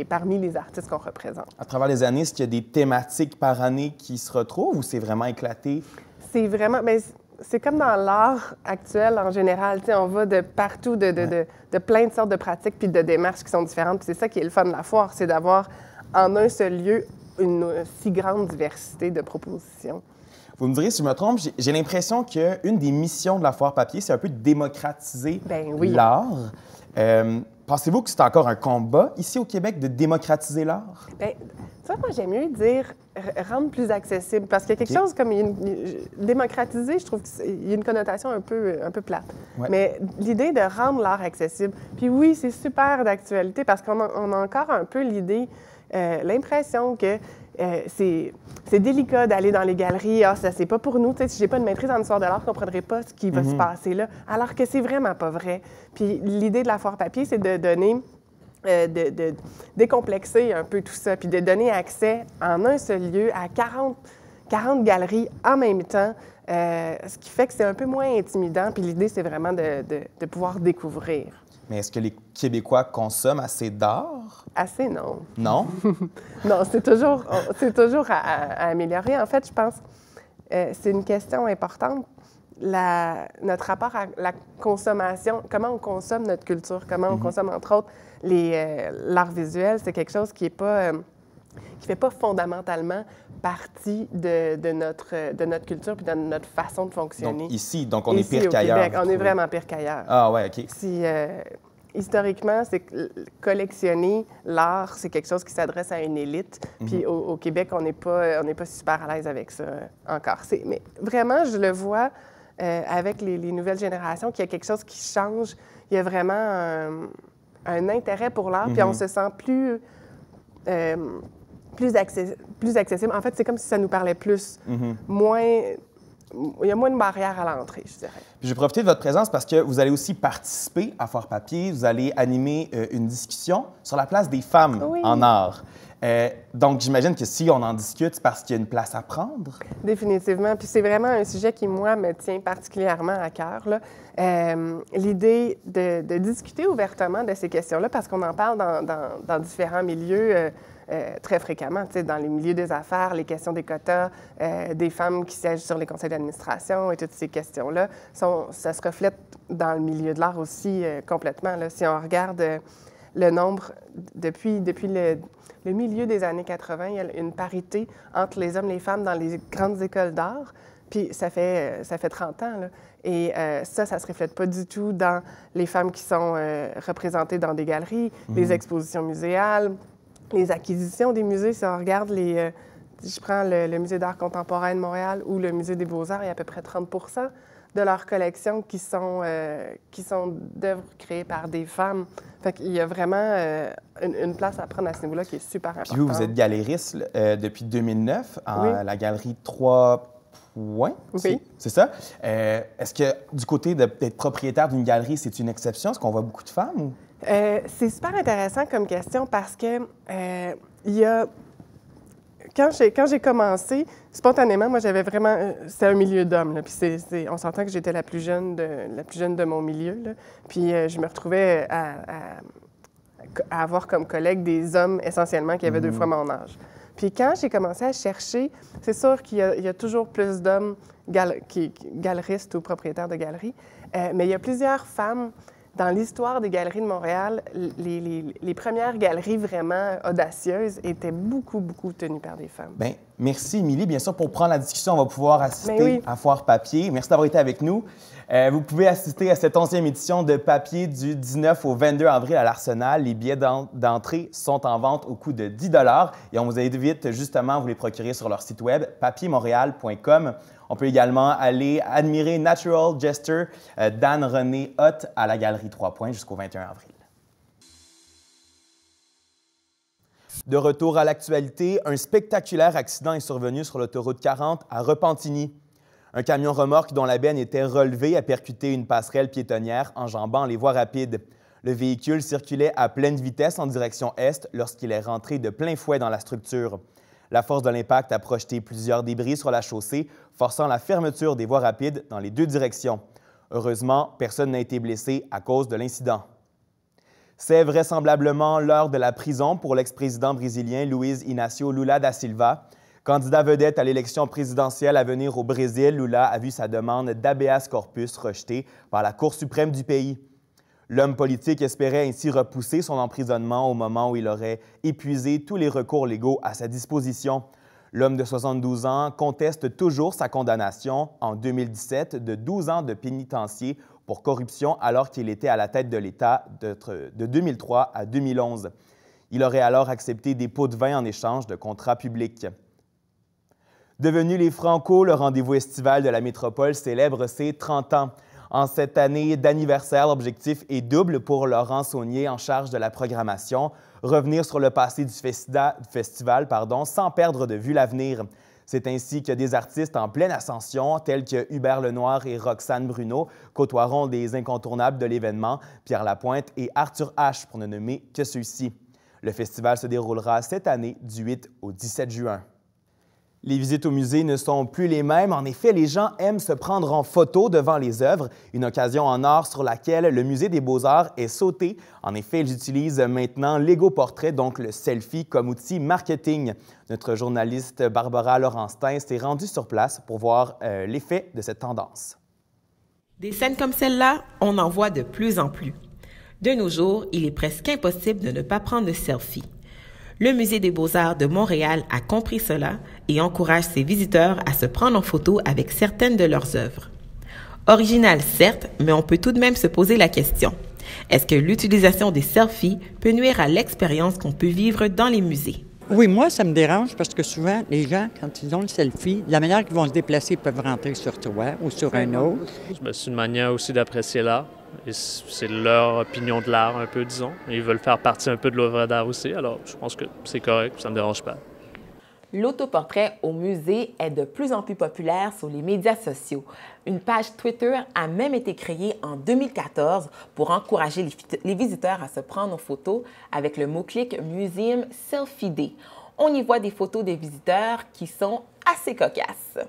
Speaker 7: parmi les artistes qu'on représente.
Speaker 1: À travers les années, est-ce qu'il y a des thématiques par année qui se retrouvent ou c'est vraiment éclaté?
Speaker 7: C'est vraiment... Bien, c'est comme dans l'art actuel en général. Tu sais, on va de partout, de plein de sortes de pratiques puis de démarches qui sont différentes. Puis c'est ça qui est le fun de la foire, c'est d'avoir en un seul lieu une si grande diversité de propositions.
Speaker 1: Vous me direz si je me trompe, j'ai l'impression qu'une des missions de la foire papier, c'est un peu de démocratiser l'art. Pensez-vous que c'est encore un combat ici au Québec de démocratiser l'art? Bien,
Speaker 7: ça, moi, j'aime mieux dire rendre plus accessible, parce qu'il y a quelque chose comme démocratiser, je trouve qu'il y a une connotation un peu plate. Ouais. Mais l'idée de rendre l'art accessible, puis oui, c'est super d'actualité, parce qu'on a encore un peu l'idée, l'impression que c'est délicat d'aller dans les galeries. Ah, ça, c'est pas pour nous. Tu sais, si j'ai pas de maîtrise en histoire de l'art, je comprendrais pas ce qui va se passer là. Alors que c'est vraiment pas vrai. Puis l'idée de la foire papier, c'est de donner, de décomplexer un peu tout ça, puis de donner accès en un seul lieu à 40 galeries en même temps, ce qui fait que c'est un peu moins intimidant. Puis l'idée, c'est vraiment de pouvoir découvrir.
Speaker 1: Mais est-ce que les Québécois consomment assez d'art?
Speaker 7: Assez, non.
Speaker 1: Non?
Speaker 7: Non, c'est toujours à améliorer. En fait, je pense c'est une question importante. Notre rapport à la consommation, comment on consomme notre culture, comment on consomme, entre autres, l'art visuel, c'est quelque chose qui fait pas fondamentalement partie de notre culture puis de notre façon de fonctionner.
Speaker 1: Donc ici, on est pire qu'ailleurs.
Speaker 7: On est vraiment pire qu'ailleurs.
Speaker 1: Ah ouais, OK.
Speaker 7: Historiquement, c'est collectionner l'art, c'est quelque chose qui s'adresse à une élite. Puis au Québec, on n'est pas super à l'aise avec ça encore. Mais vraiment, je le vois avec les nouvelles générations qu'il y a quelque chose qui change. Il y a vraiment un intérêt pour l'art, puis on se sent plus accessible. En fait, c'est comme si ça nous parlait plus, il y a moins de barrières à l'entrée, je dirais.
Speaker 1: Puis je vais profiter de votre présence parce que vous allez aussi participer à Foire Papier. Vous allez animer une discussion sur la place des femmes en art. Donc, j'imagine que si on en discute, c'est parce qu'il y a une place à prendre.
Speaker 7: Définitivement. Puis c'est vraiment un sujet qui, moi, me tient particulièrement à cœur. L'idée de discuter ouvertement de ces questions-là, parce qu'on en parle dans différents milieux très fréquemment, dans les milieux des affaires, les questions des quotas, des femmes qui siègent sur les conseils d'administration et toutes ces questions-là, ça se reflète dans le milieu de l'art aussi complètement. Là. Si on regarde le nombre, depuis le milieu des années 80, il y a une parité entre les hommes et les femmes dans les grandes écoles d'art, puis ça fait 30 ans, là. Et ça ne se reflète pas du tout dans les femmes qui sont représentées dans des galeries, les expositions muséales, les acquisitions des musées. Si on regarde je prends le Musée d'art contemporain de Montréal ou le Musée des beaux-arts, il y a à peu près 30 de leur collection qui sont d'œuvres créées par des femmes. Fait qu'il y a vraiment une place à prendre à ce niveau-là qui est super importante.
Speaker 1: Puis vous êtes galériste depuis 2009 à la galerie 3 Points.
Speaker 7: Oui.
Speaker 1: C'est ça. Est-ce que du côté d'être propriétaire d'une galerie, c'est une exception? Est-ce qu'on voit beaucoup de femmes? Ou?
Speaker 7: C'est super intéressant comme question parce que il y a... Quand j'ai commencé, spontanément, moi, j'avais vraiment... C'était un milieu d'hommes, puis on s'entend que j'étais la plus jeune de mon milieu, là. Puis je me retrouvais à avoir comme collègues des hommes, essentiellement, qui avaient 2 fois mon âge. Puis quand j'ai commencé à chercher, c'est sûr qu'il y a toujours plus d'hommes galeristes ou propriétaires de galeries, mais il y a plusieurs femmes. Dans l'histoire des galeries de Montréal, les premières galeries vraiment audacieuses étaient beaucoup, beaucoup tenues par des femmes.
Speaker 1: Bien, merci, Émilie. Bien sûr, pour prendre la discussion, on va pouvoir assister à Foire Papier. Merci d'avoir été avec nous. Vous pouvez assister à cette 11e édition de Papier du 19 au 22 avril à l'Arsenal. Les billets d'entrée sont en vente au coût de 10 $ et on vous invite justement à vous les procurer sur leur site web papiermontréal.com. On peut également aller admirer Natural Jester d'Anne-Renée Hott à la Galerie 3 Points jusqu'au 21 avril. De retour à l'actualité, un spectaculaire accident est survenu sur l'autoroute 40 à Repentigny. Un camion-remorque dont la benne était relevée a percuté une passerelle piétonnière enjambant les voies rapides. Le véhicule circulait à pleine vitesse en direction est lorsqu'il est rentré de plein fouet dans la structure. La force de l'impact a projeté plusieurs débris sur la chaussée, forçant la fermeture des voies rapides dans les 2 directions. Heureusement, personne n'a été blessé à cause de l'incident. C'est vraisemblablement l'heure de la prison pour l'ex-président brésilien Luiz Inácio Lula da Silva. Candidat vedette à l'élection présidentielle à venir au Brésil, Lula a vu sa demande d'habeas corpus rejetée par la Cour suprême du pays. L'homme politique espérait ainsi repousser son emprisonnement au moment où il aurait épuisé tous les recours légaux à sa disposition. L'homme de 72 ans conteste toujours sa condamnation en 2017 de 12 ans de pénitencier pour corruption alors qu'il était à la tête de l'État de 2003 à 2011. Il aurait alors accepté des pots de vin en échange de contrats publics. Devenu les Franco, le rendez-vous estival de la métropole célèbre ses 30 ans. En cette année d'anniversaire, l'objectif est double pour Laurent Saunier en charge de la programmation, revenir sur le passé du festival sans perdre de vue l'avenir. C'est ainsi que des artistes en pleine ascension, tels que Hubert Lenoir et Roxane Bruno, côtoieront des incontournables de l'événement, Pierre Lapointe et Arthur H, pour ne nommer que ceux-ci. Le festival se déroulera cette année du 8 au 17 juin. Les visites au musée ne sont plus les mêmes. En effet, les gens aiment se prendre en photo devant les œuvres, une occasion en or sur laquelle le Musée des beaux-arts est sauté. En effet, ils utilisent maintenant l'ego-portrait, donc le selfie, comme outil marketing. Notre journaliste Barbara Laurenstein s'est rendue sur place pour voir l'effet de cette tendance.
Speaker 4: Des scènes comme celle-là, on en voit de plus en plus. De nos jours, il est presque impossible de ne pas prendre de selfie. Le Musée des beaux-arts de Montréal a compris cela et encourage ses visiteurs à se prendre en photo avec certaines de leurs œuvres. Original, certes, mais on peut tout de même se poser la question. Est-ce que l'utilisation des selfies peut nuire à l'expérience qu'on peut vivre dans les musées?
Speaker 9: Oui, moi, ça me dérange parce que souvent, les gens, quand ils ont le selfie, la manière qu'ils vont se déplacer, ils peuvent rentrer sur toi ou sur un autre.
Speaker 23: C'est une manière aussi d'apprécier l'art. Et c'est leur opinion de l'art un peu, disons. Ils veulent faire partie un peu de l'œuvre d'art aussi, alors je pense que c'est correct, ça ne me dérange pas.
Speaker 4: L'autoportrait au musée est de plus en plus populaire sur les médias sociaux. Une page Twitter a même été créée en 2014 pour encourager les visiteurs à se prendre en photo avec le mot-clic Museum Selfie Day. On y voit des photos des visiteurs qui sont assez cocasses.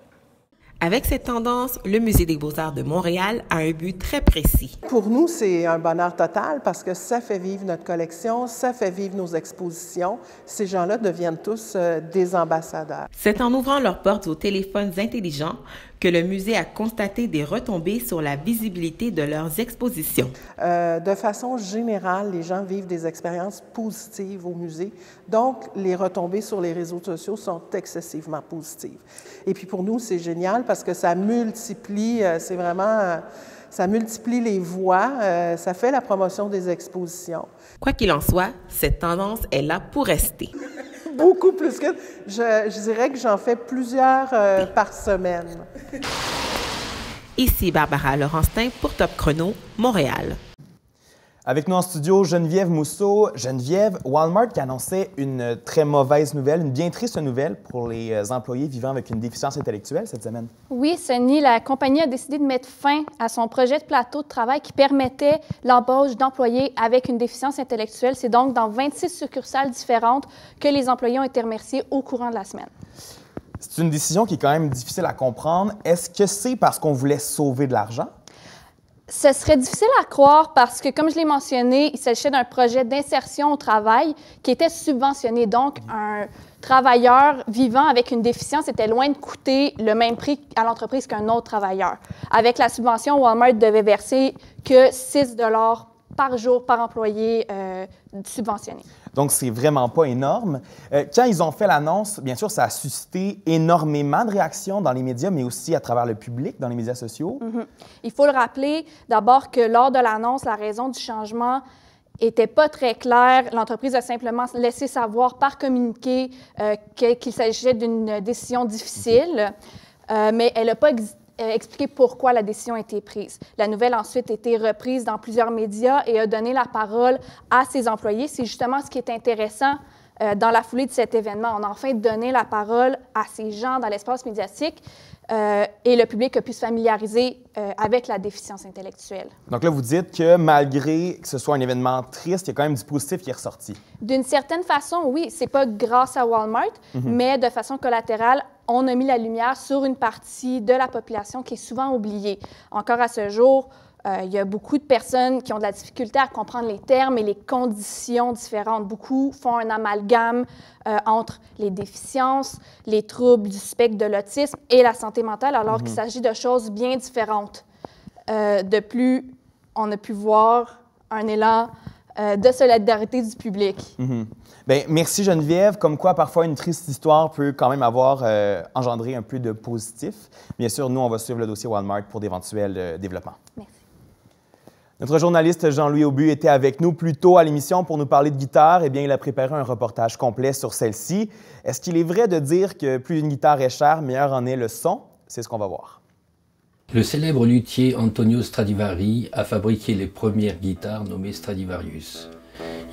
Speaker 4: Avec cette tendance, le Musée des Beaux-Arts de Montréal a un but très précis.
Speaker 7: Pour nous, c'est un bonheur total parce que ça fait vivre notre collection, ça fait vivre nos expositions. Ces gens-là deviennent tous des ambassadeurs.
Speaker 4: C'est en ouvrant leurs portes aux téléphones intelligents que le musée a constaté des retombées sur la visibilité de leurs expositions.
Speaker 7: De façon générale, les gens vivent des expériences positives au musée. Donc, les retombées sur les réseaux sociaux sont excessivement positives. Et puis pour nous, c'est génial parce que ça multiplie, c'est vraiment, ça multiplie les voix, ça fait la promotion des expositions.
Speaker 4: Quoi qu'il en soit, cette tendance est là pour rester.
Speaker 7: Beaucoup plus que... Je dirais que j'en fais plusieurs par semaine.
Speaker 4: Ici Barbara Laurenstein pour Top Chrono, Montréal.
Speaker 1: Avec nous en studio, Geneviève Mousseau. Geneviève, Walmart qui annonçait une très mauvaise nouvelle, une bien triste nouvelle pour les employés vivant avec une déficience intellectuelle cette semaine.
Speaker 8: Oui, Sonny, la compagnie a décidé de mettre fin à son projet de plateau de travail qui permettait l'embauche d'employés avec une déficience intellectuelle. C'est donc dans 26 succursales différentes que les employés ont été remerciés au courant de la semaine.
Speaker 1: C'est une décision qui est quand même difficile à comprendre. Est-ce que c'est parce qu'on voulait sauver de l'argent?
Speaker 8: Ce serait difficile à croire parce que, comme je l'ai mentionné, il s'agissait d'un projet d'insertion au travail qui était subventionné. Donc, un travailleur vivant avec une déficience était loin de coûter le même prix à l'entreprise qu'un autre travailleur. Avec la subvention, Walmart devait verser que 6 $ par jour par employé subventionné. Donc, c'est vraiment pas énorme. Quand ils ont fait l'annonce, bien sûr, ça a suscité énormément de réactions dans les médias, mais aussi à travers le public, dans les médias sociaux. Il faut le rappeler d'abord que lors de l'annonce, la raison du changement n'était pas très claire. L'entreprise a simplement laissé savoir par communiqué qu'il s'agissait d'une décision difficile, mais elle n'a pas expliqué pourquoi la décision a été prise. La nouvelle a ensuite été reprise dans plusieurs médias et a donné la parole à ses employés. C'est justement ce qui est intéressant dans la foulée de cet événement. On a enfin donné la parole à ces gens dans l'espace médiatique et le public a pu se familiariser avec la déficience intellectuelle. Donc là, vous dites que malgré que ce soit un événement triste, il y a quand même du positif qui est ressorti. D'une certaine façon, oui. C'est pas grâce à Walmart, mais de façon collatérale, on a mis la lumière sur une partie de la population qui est souvent oubliée. Encore à ce jour, il y a beaucoup de personnes qui ont de la difficulté à comprendre les termes et les conditions différentes. Beaucoup font un amalgame entre les déficiences, les troubles du spectre de l'autisme et la santé mentale, alors qu'il s'agit de choses bien différentes. De plus, on a pu voir un élan de solidarité du public. Bien, merci Geneviève. Comme quoi, parfois, une triste histoire peut quand même avoir engendré un peu de positif. Bien sûr, nous, on va suivre le dossier Walmart pour d'éventuels développements. Merci. Notre journaliste Jean-Louis Aubu était avec nous plus tôt à l'émission pour nous parler de guitare. Eh bien, il a préparé un reportage complet sur celle-ci. Est-ce qu'il est vrai de dire que plus une guitare est chère, meilleur en est le son? C'est ce qu'on va voir.
Speaker 6: Le célèbre luthier Antonio Stradivari a fabriqué les premières guitares nommées Stradivarius.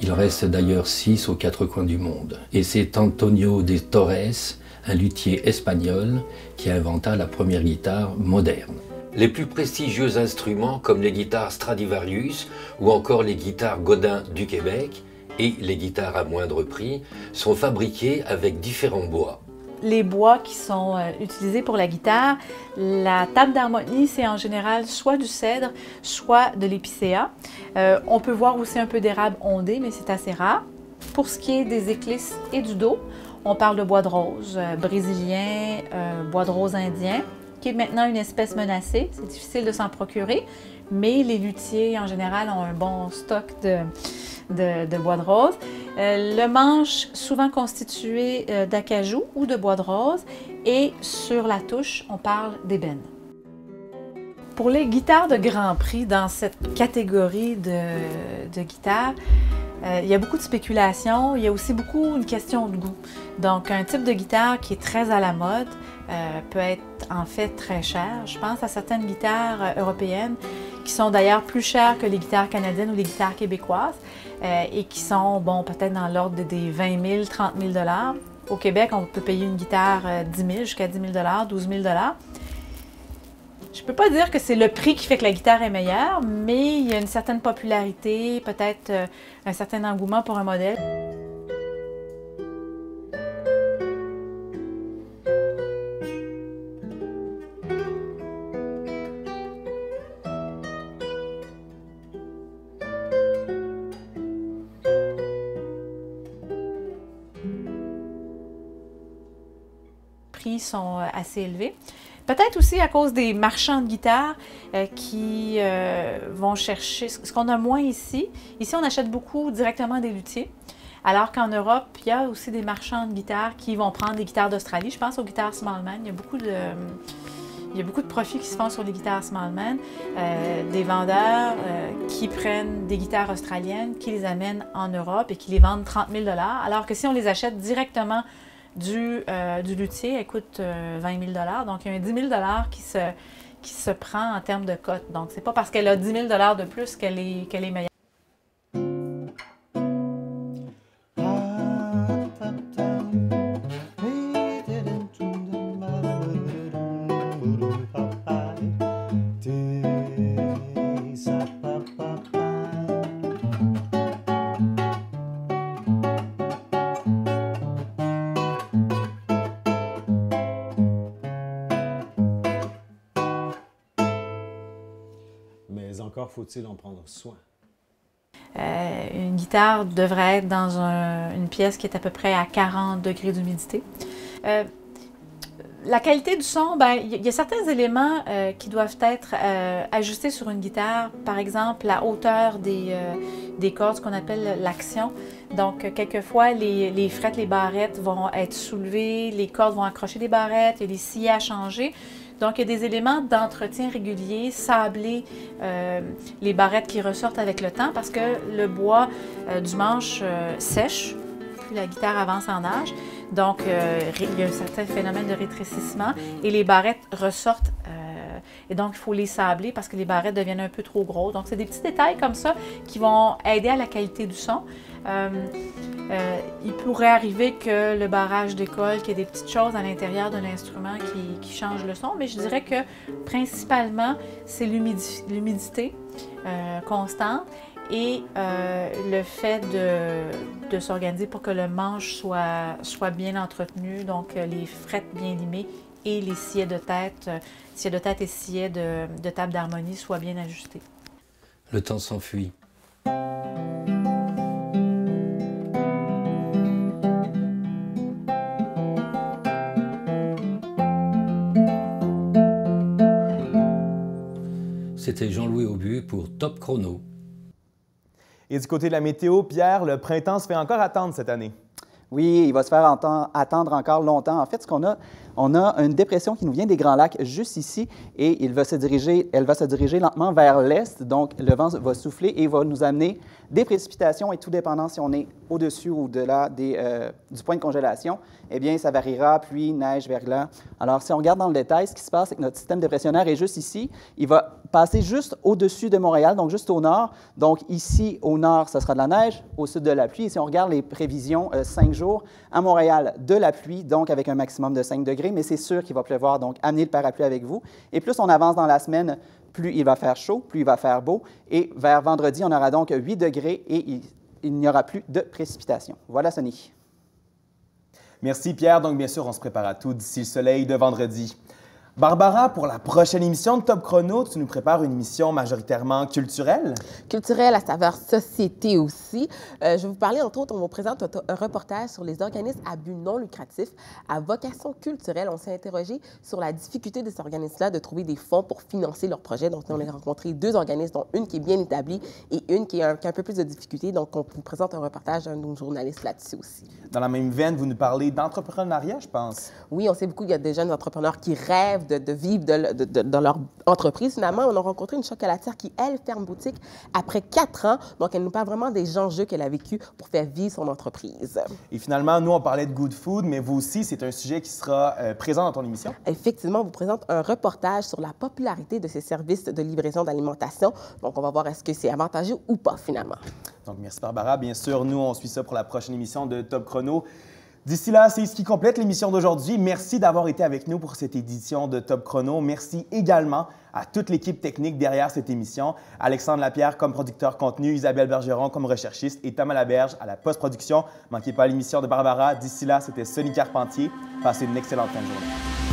Speaker 6: Il en reste d'ailleurs 6 aux 4 coins du monde. Et c'est Antonio de Torres, un luthier espagnol, qui inventa la première guitare moderne. Les plus prestigieux instruments comme les guitares Stradivarius ou encore les guitares Godin du Québec et les guitares à moindre prix sont fabriquées avec différents bois.
Speaker 10: Les bois qui sont utilisés pour la guitare, la table d'harmonie, c'est en général soit du cèdre, soit de l'épicéa. On peut voir aussi un peu d'érable ondé, mais c'est assez rare. Pour ce qui est des éclisses et du dos, on parle de bois de rose brésilien, bois de rose indien, qui est maintenant une espèce menacée. C'est difficile de s'en procurer, mais les luthiers, en général, ont un bon stock de bois de rose. Le manche, souvent constitué d'acajou ou de bois de rose, et sur la touche, on parle d'ébène. Pour les guitares de Grand Prix, dans cette catégorie de guitares, il y a beaucoup de spéculation, il y a aussi beaucoup une question de goût. Donc, un type de guitare qui est très à la mode peut être en fait très cher. Je pense à certaines guitares européennes qui sont d'ailleurs plus chères que les guitares canadiennes ou les guitares québécoises et qui sont, bon, peut-être dans l'ordre des 20 000, 30 000 $. Au Québec, on peut payer une guitare 10 000 jusqu'à 10 000 $, 12 000 $. Je ne peux pas dire que c'est le prix qui fait que la guitare est meilleure, mais il y a une certaine popularité, peut-être un certain engouement pour un modèle. prix sont assez élevés. Peut-être aussi à cause des marchands de guitares qui vont chercher ce qu'on a moins ici. Ici, on achète beaucoup directement des luthiers. Alors qu'en Europe, il y a aussi des marchands de guitares qui vont prendre des guitares d'Australie. Je pense aux guitares Smallman. Il y a beaucoup de profits qui se font sur les guitares Smallman. Des vendeurs qui prennent des guitares australiennes, qui les amènent en Europe et qui les vendent 30 000 $. Alors que si on les achète directement du luthier, elle coûte 20 000 $. Donc, il y a un 10 000 $ qui se prend en termes de cote. Donc, c'est pas parce qu'elle a 10 000 $ de plus qu'elle est meilleure.
Speaker 12: Mais encore faut-il en prendre soin.
Speaker 10: Une guitare devrait être dans une pièce qui est à peu près à 40 degrés d'humidité. La qualité du son, il y a certains éléments qui doivent être ajustés sur une guitare. Par exemple, la hauteur des cordes, ce qu'on appelle l'action. Donc, quelquefois, les frettes, les barrettes vont être soulevées, les cordes vont accrocher des barrettes, il y a des sillets à changer. Donc, il y a des éléments d'entretien régulier, sabler les barrettes qui ressortent avec le temps parce que le bois du manche sèche, puis la guitare avance en âge. Donc, il y a un certain phénomène de rétrécissement et les barrettes ressortent. Et donc, il faut les sabler parce que les barrettes deviennent un peu trop grosses. Donc, c'est des petits détails comme ça qui vont aider à la qualité du son. Il pourrait arriver que le barrage décolle, qu'il y ait des petites choses à l'intérieur de l'instrument qui changent le son, mais je dirais que principalement, c'est l'humidité constante et le fait de s'organiser pour que le manche soit bien entretenu, donc les frettes bien limées et les sillets de tête et sillets de table d'harmonie soient bien ajustés.
Speaker 6: Le temps s'enfuit. C'était Jean-Louis Aubu pour Top Chrono.
Speaker 1: Et du côté de la météo, Pierre, le printemps se fait encore attendre cette année.
Speaker 11: Oui, il va se faire attendre encore longtemps. En fait, ce qu'on a, on a une dépression qui nous vient des Grands Lacs juste ici et elle va se diriger lentement vers l'est. Donc, le vent va souffler et va nous amener des précipitations et tout dépendant si on est au-dessus ou au-delà du point de congélation, eh bien, ça variera, pluie, neige, verglas. Alors, si on regarde dans le détail, ce qui se passe, c'est que notre système dépressionnaire est juste ici. Il va passer juste au-dessus de Montréal, donc juste au nord. Donc, ici, au nord, ce sera de la neige, au sud de la pluie. Et si on regarde les prévisions, 5 jours, à Montréal, de la pluie, donc avec un maximum de 5 degrés, mais c'est sûr qu'il va pleuvoir, donc amenez le parapluie avec vous. Et plus on avance dans la semaine, plus il va faire chaud, plus il va faire beau. Et vers vendredi, on aura donc 8 degrés et il n'y aura plus de précipitations. Voilà, Sonny.
Speaker 1: Merci, Pierre. Donc, bien sûr, on se prépare à tout d'ici le soleil de vendredi. Barbara, pour la prochaine émission de Top Chrono, tu nous prépares une émission majoritairement culturelle?
Speaker 4: Culturelle à saveur société aussi. Je vais vous parler, entre autres, on vous présente un reportage sur les organismes à but non lucratif à vocation culturelle. On s'est interrogé sur la difficulté de ces organismes-là de trouver des fonds pour financer leurs projets. Donc, on a rencontré 2 organismes, dont une qui est bien établie et une qui a un peu plus de difficultés. Donc, on vous présente un reportage d'un de nos journalistes là-dessus aussi.
Speaker 1: Dans la même veine, vous nous parlez d'entrepreneuriat, je pense.
Speaker 4: Oui, on sait beaucoup qu'il y a des jeunes entrepreneurs qui rêvent de vivre dans leur entreprise. Finalement, on a rencontré une chocolatière qui, elle, ferme boutique après 4 ans. Donc, elle nous parle vraiment des enjeux qu'elle a vécu pour faire vivre son entreprise.
Speaker 1: Et finalement, nous, on parlait de Good Food, mais vous aussi, c'est un sujet qui sera présent dans ton émission.
Speaker 4: Effectivement, on vous présente un reportage sur la popularité de ces services de livraison d'alimentation. Donc, on va voir est-ce que c'est avantageux ou pas, finalement.
Speaker 1: Donc, merci Barbara. Bien sûr, nous, on suit ça pour la prochaine émission de Top Chrono. D'ici là, c'est ce qui complète l'émission d'aujourd'hui. Merci d'avoir été avec nous pour cette édition de Top Chrono. Merci également à toute l'équipe technique derrière cette émission. Alexandre Lapierre comme producteur contenu, Isabelle Bergeron comme recherchiste et Thomas Laberge à la post-production. Ne manquez pas l'émission de Barbara. D'ici là, c'était Sonny Carpentier. Passez une excellente fin de journée.